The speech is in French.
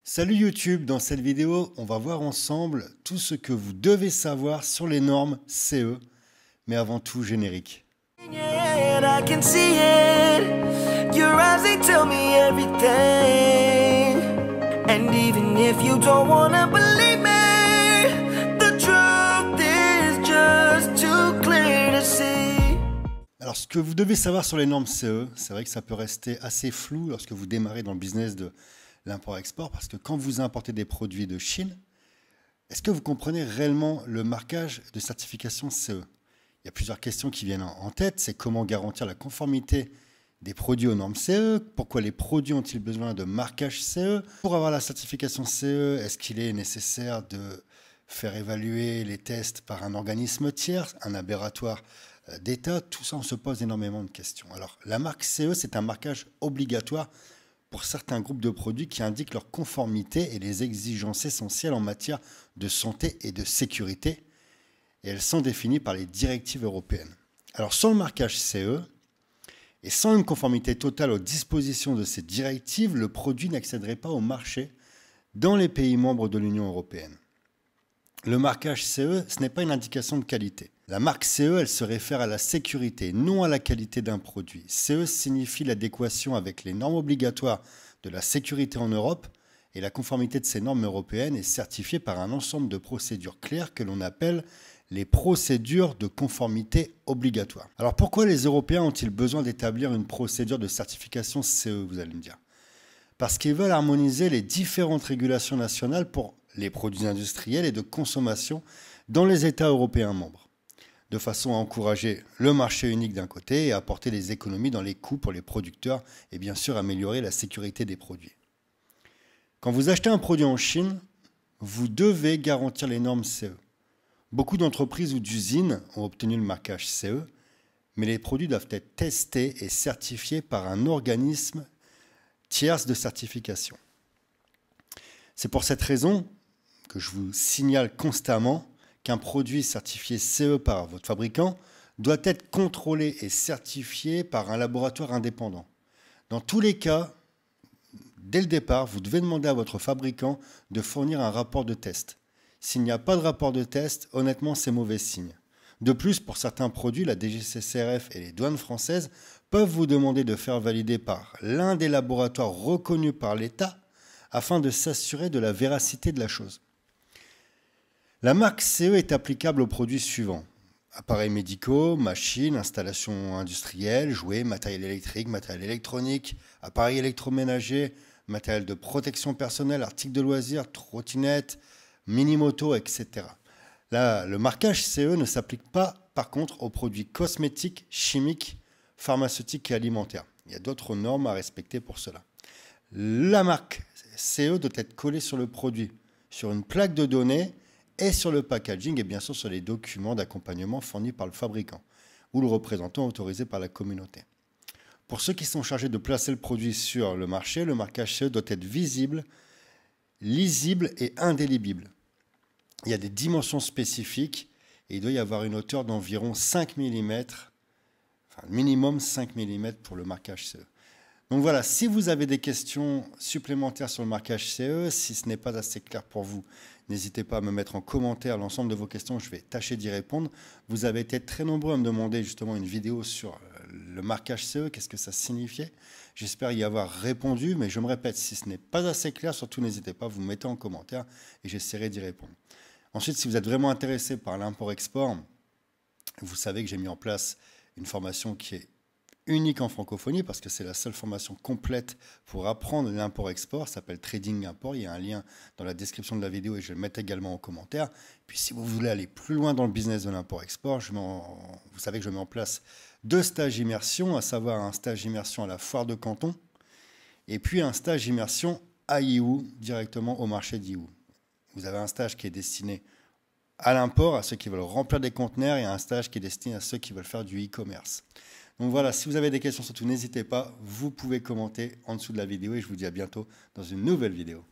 Salut YouTube, dans cette vidéo, on va voir ensemble tout ce que vous devez savoir sur les normes CE, mais avant tout générique. I can see it. Your eyes, they tell me everything. And even if you don't wanna believe me, the truth is just too clear to see. Alors, ce que vous devez savoir sur les normes CE, c'est vrai que ça peut rester assez flou lorsque vous démarrez dans le business de l'import-export, parce que quand vous importez des produits de Chine, est-ce que vous comprenez réellement le marquage de certification CE? Il y a plusieurs questions qui viennent en tête. C'est comment garantir la conformité des produits aux normes CE? Pourquoi les produits ont-ils besoin de marquage CE? Pour avoir la certification CE, est-ce qu'il est nécessaire de faire évaluer les tests par un organisme tiers, un laboratoire d'État? Tout ça, on se pose énormément de questions. Alors, la marque CE, c'est un marquage obligatoire pour certains groupes de produits qui indiquent leur conformité et les exigences essentielles en matière de santé et de sécurité. Et elles sont définies par les directives européennes. Alors, sans le marquage CE et sans une conformité totale aux dispositions de ces directives, le produit n'accéderait pas au marché dans les pays membres de l'Union européenne. Le marquage CE, ce n'est pas une indication de qualité. La marque CE, elle se réfère à la sécurité, non à la qualité d'un produit. CE signifie l'adéquation avec les normes obligatoires de la sécurité en Europe, et la conformité de ces normes européennes est certifiée par un ensemble de procédures claires que l'on appelle les procédures de conformité obligatoire. Alors pourquoi les Européens ont-ils besoin d'établir une procédure de certification CE, vous allez me dire? Parce qu'ils veulent harmoniser les différentes régulations nationales pour les produits industriels et de consommation dans les États européens membres, de façon à encourager le marché unique d'un côté et à apporter des économies dans les coûts pour les producteurs et bien sûr améliorer la sécurité des produits. Quand vous achetez un produit en Chine, vous devez garantir les normes CE. Beaucoup d'entreprises ou d'usines ont obtenu le marquage CE, mais les produits doivent être testés et certifiés par un organisme tierce de certification. C'est pour cette raison que je vous signale constamment qu'un produit certifié CE par votre fabricant doit être contrôlé et certifié par un laboratoire indépendant. Dans tous les cas, dès le départ, vous devez demander à votre fabricant de fournir un rapport de test. S'il n'y a pas de rapport de test, honnêtement, c'est mauvais signe. De plus, pour certains produits, la DGCCRF et les douanes françaises peuvent vous demander de faire valider par l'un des laboratoires reconnus par l'État afin de s'assurer de la véracité de la chose. La marque CE est applicable aux produits suivants: appareils médicaux, machines, installations industrielles, jouets, matériel électrique, matériel électronique, appareils électroménagers, matériel de protection personnelle, articles de loisirs, trottinettes, mini-motos, etc. Là, le marquage CE ne s'applique pas, par contre, aux produits cosmétiques, chimiques, pharmaceutiques et alimentaires. Il y a d'autres normes à respecter pour cela. La marque CE doit être collée sur le produit, sur une plaque de données et sur le packaging et bien sûr sur les documents d'accompagnement fournis par le fabricant ou le représentant autorisé par la communauté. Pour ceux qui sont chargés de placer le produit sur le marché, le marquage CE doit être visible, lisible et indélébile. Il y a des dimensions spécifiques et il doit y avoir une hauteur d'environ 5 mm, enfin minimum 5 mm pour le marquage CE. Donc voilà, si vous avez des questions supplémentaires sur le marquage CE, si ce n'est pas assez clair pour vous, n'hésitez pas à me mettre en commentaire l'ensemble de vos questions, je vais tâcher d'y répondre. Vous avez été très nombreux à me demander justement une vidéo sur le marquage CE, qu'est-ce que ça signifiait. J'espère y avoir répondu, mais je me répète, si ce n'est pas assez clair, surtout n'hésitez pas, vous me mettez en commentaire et j'essaierai d'y répondre. Ensuite, si vous êtes vraiment intéressé par l'import-export, vous savez que j'ai mis en place une formation qui est unique en francophonie parce que c'est la seule formation complète pour apprendre l'import-export. Ça s'appelle Trading Import. Il y a un lien dans la description de la vidéo et je vais le mettre également en commentaire. Puis si vous voulez aller plus loin dans le business de l'import-export, vous savez que je mets en place 2 stages immersion, à savoir un stage immersion à la Foire de Canton et puis un stage immersion à Yiwu, directement au marché d'Yiwu. Vous avez un stage qui est destiné à l'import, à ceux qui veulent remplir des conteneurs, et un stage qui est destiné à ceux qui veulent faire du e-commerce. Donc voilà, si vous avez des questions, surtout n'hésitez pas, vous pouvez commenter en dessous de la vidéo et je vous dis à bientôt dans une nouvelle vidéo.